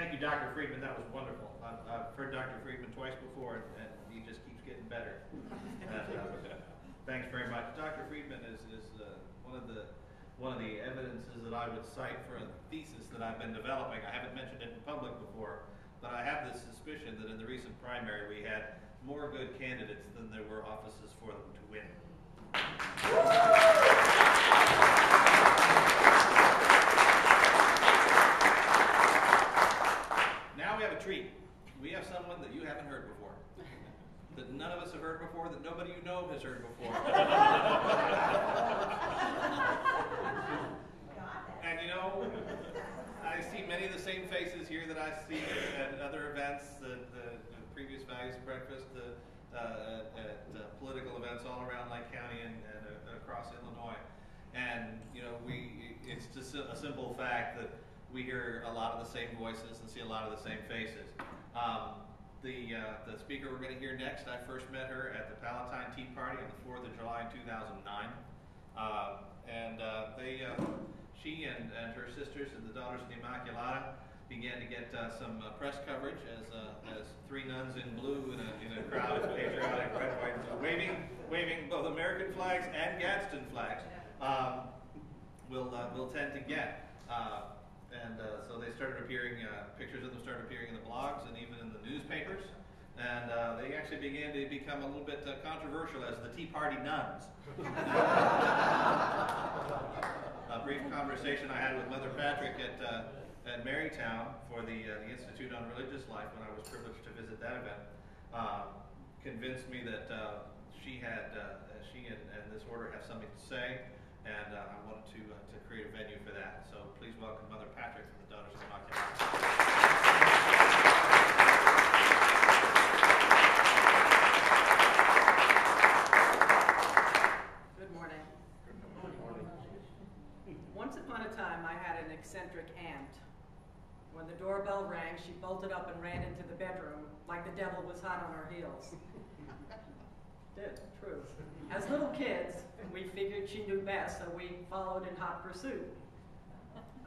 Thank you, Dr. Friedman. That was wonderful. I've heard Dr. Friedman twice before, and he just keeps getting better. Thanks very much. Dr. Friedman is one of the evidences that I would cite for a thesis that I've been developing. I haven't mentioned it in public before, but I have this suspicion that in the recent primary we had more good candidates than there were offices for them to win. Now we have a treat. We have someone that you haven't heard before, that none of us have heard before, that nobody you know has heard before. And you know, I see many of the same faces here that I see at other events, the previous Values Breakfast, at political events all around Lake County and across Illinois. And you know, it's just a simple fact that we hear a lot of the same voices and see a lot of the same faces. The speaker we're going to hear next, I first met her at the Palatine Tea Party on the 4th of July in 2009. She and her sisters and the Daughters of the Immaculata began to get some press coverage as three nuns in blue in a crowd of patriotic red, white, and blue, waving both American flags and Gadsden flags. Will tend to get. So they started appearing, pictures of them started appearing in the blogs and even in the newspapers. And they actually began to become a little bit controversial as the Tea Party nuns. A brief conversation I had with Mother Patrick at Marytown for the Institute on Religious Life when I was privileged to visit that event convinced me that she and this order have something to say. And I wanted to create a venue for that. So please welcome Mother Patrick from the Daughters of the Immaculata. Good morning. Good morning. Once upon a time, I had an eccentric aunt. When the doorbell rang, she bolted up and ran into the bedroom like the devil was hot on her heels. Did, true. As little kids, we figured she knew best, so we followed in hot pursuit.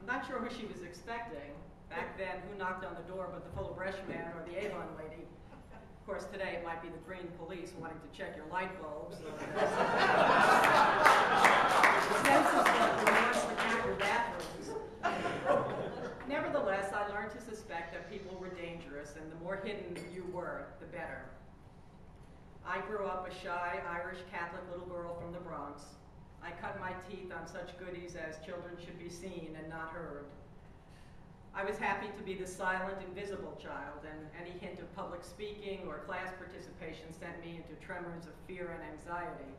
I'm not sure who she was expecting. Back then, who knocked on the door but the Full-of-Bresh man or the Avon lady? Of course, today it might be the green police wanting to check your light bulbs. Or census wants to count your bathrooms. Nevertheless, I learned to suspect that people were dangerous, and the more hidden you were, the better. I grew up a shy Irish Catholic little girl from the Bronx. I cut my teeth on such goodies as children should be seen and not heard. I was happy to be the silent, invisible child, and any hint of public speaking or class participation sent me into tremors of fear and anxiety.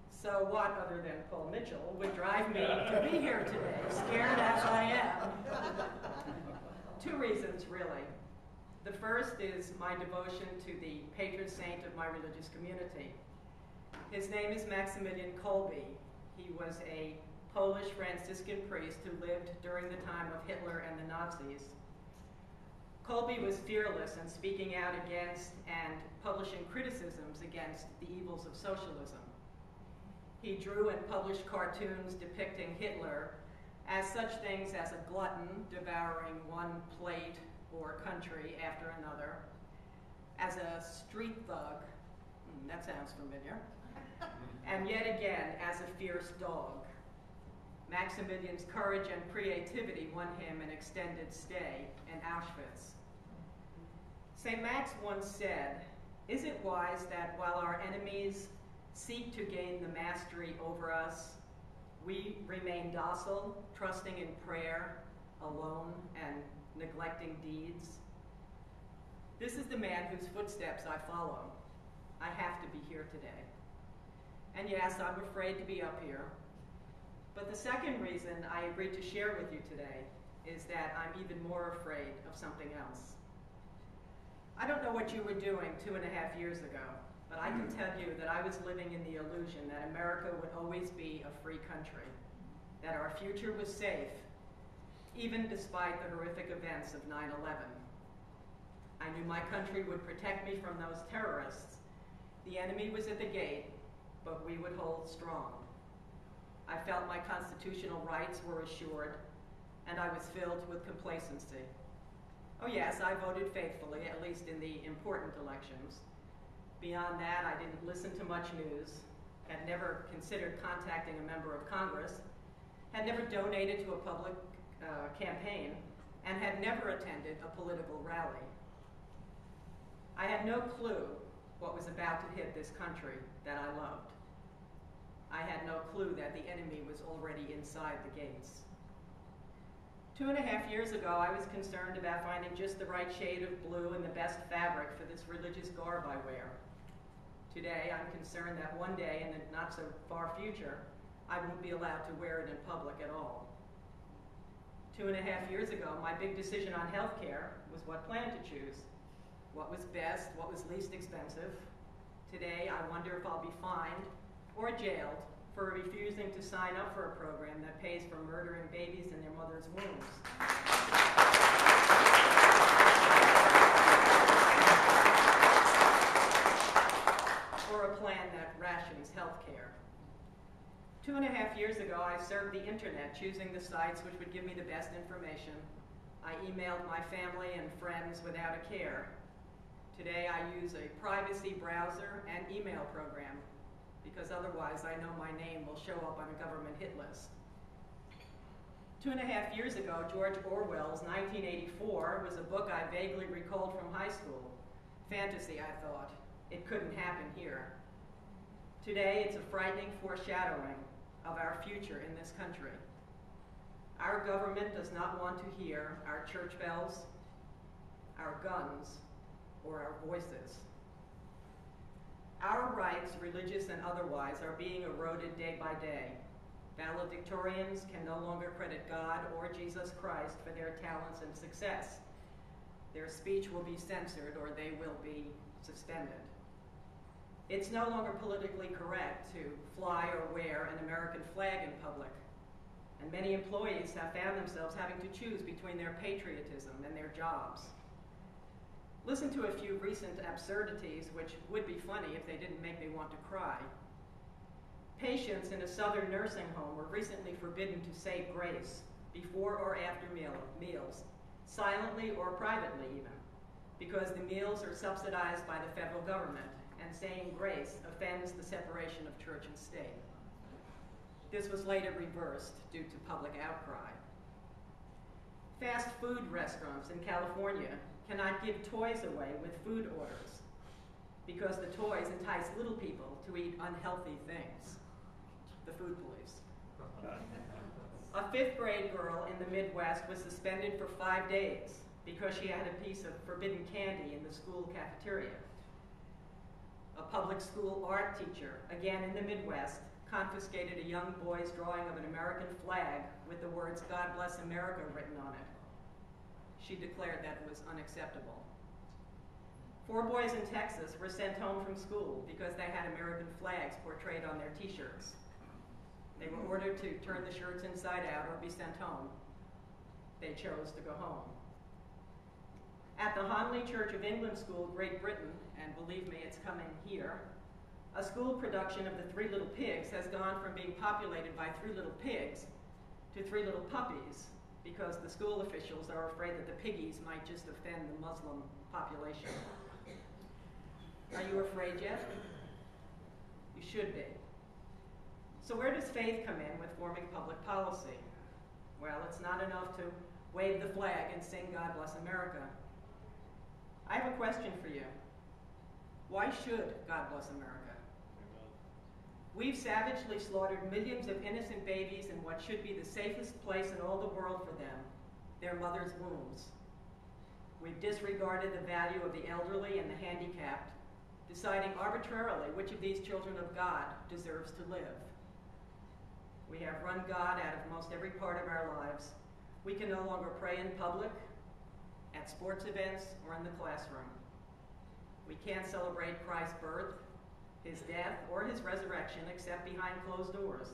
So what, other than Paul Mitchell, would drive me to be here today, scared as I am? Two reasons, really. The first is my devotion to the patron saint of my religious community. His name is Maximilian Kolbe. He was a Polish Franciscan priest who lived during the time of Hitler and the Nazis. Kolbe was fearless in speaking out against and publishing criticisms against the evils of socialism. He drew and published cartoons depicting Hitler as such things as a glutton devouring one plate or country after another, as a street thug, that sounds familiar, and yet again as a fierce dog. Maximilian's courage and creativity won him an extended stay in Auschwitz. St. Max once said, "Is it wise that while our enemies seek to gain the mastery over us, we remain docile, trusting in prayer, alone, and neglecting deeds?" This is the man whose footsteps I follow. I have to be here today. And yes, I'm afraid to be up here. But the second reason I agreed to share with you today is that I'm even more afraid of something else. I don't know what you were doing 2.5 years ago, but I can tell you that I was living in the illusion that America would always be a free country, that our future was safe, even despite the horrific events of 9/11. I knew my country would protect me from those terrorists. The enemy was at the gate, but we would hold strong. I felt my constitutional rights were assured, and I was filled with complacency. Oh yes, I voted faithfully, at least in the important elections. Beyond that, I didn't listen to much news, had never considered contacting a member of Congress, had never donated to a public campaign, and had never attended a political rally. I had no clue what was about to hit this country that I loved. I had no clue that the enemy was already inside the gates. 2.5 years ago, I was concerned about finding just the right shade of blue and the best fabric for this religious garb I wear. Today, I'm concerned that one day, in the not so far future, I won't be allowed to wear it in public at all. 2.5 years ago, my big decision on health care was what plan to choose. What was best, what was least expensive. Today, I wonder if I'll be fined or jailed for refusing to sign up for a program that pays for murdering babies in their mother's wombs. Or a plan that rations health care. 2.5 years ago, I served the internet, choosing the sites which would give me the best information. I emailed my family and friends without a care. Today, I use a privacy browser and email program, because otherwise I know my name will show up on a government hit list. 2.5 years ago, George Orwell's 1984 was a book I vaguely recalled from high school. Fantasy, I thought. It couldn't happen here. Today, it's a frightening foreshadowing of our future in this country. Our government does not want to hear our church bells, our guns, or our voices. Our rights, religious and otherwise, are being eroded day by day. Valedictorians can no longer credit God or Jesus Christ for their talents and success. Their speech will be censored or they will be suspended. It's no longer politically correct to fly or wear an American flag in public, and many employees have found themselves having to choose between their patriotism and their jobs. Listen to a few recent absurdities which would be funny if they didn't make me want to cry. Patients in a southern nursing home were recently forbidden to say grace before or after meals, silently or privately even, because the meals are subsidized by the federal government, and saying grace offends the separation of church and state. This was later reversed due to public outcry. Fast food restaurants in California cannot give toys away with food orders because the toys entice little people to eat unhealthy things. The food police. A 5th grade girl in the Midwest was suspended for 5 days because she had a piece of forbidden candy in the school cafeteria. A public school art teacher, again in the Midwest, confiscated a young boy's drawing of an American flag with the words "God bless America" written on it. She declared that it was unacceptable. 4 boys in Texas were sent home from school because they had American flags portrayed on their t-shirts. They were ordered to turn the shirts inside out or be sent home. They chose to go home. At the Honley Church of England School, Great Britain, and believe me, it's coming here, a school production of the Three Little Pigs has gone from being populated by 3 little pigs to 3 little puppies, because the school officials are afraid that the piggies might just offend the Muslim population. Are you afraid yet? You should be. So where does faith come in with forming public policy? Well, it's not enough to wave the flag and sing "God Bless America." I have a question for you. Why should God bless America? We've savagely slaughtered millions of innocent babies in what should be the safest place in all the world for them, their mother's wombs. We've disregarded the value of the elderly and the handicapped, deciding arbitrarily which of these children of God deserves to live. We have run God out of most every part of our lives. We can no longer pray in public, at sports events, or in the classroom. We can't celebrate Christ's birth, his death, or his resurrection except behind closed doors.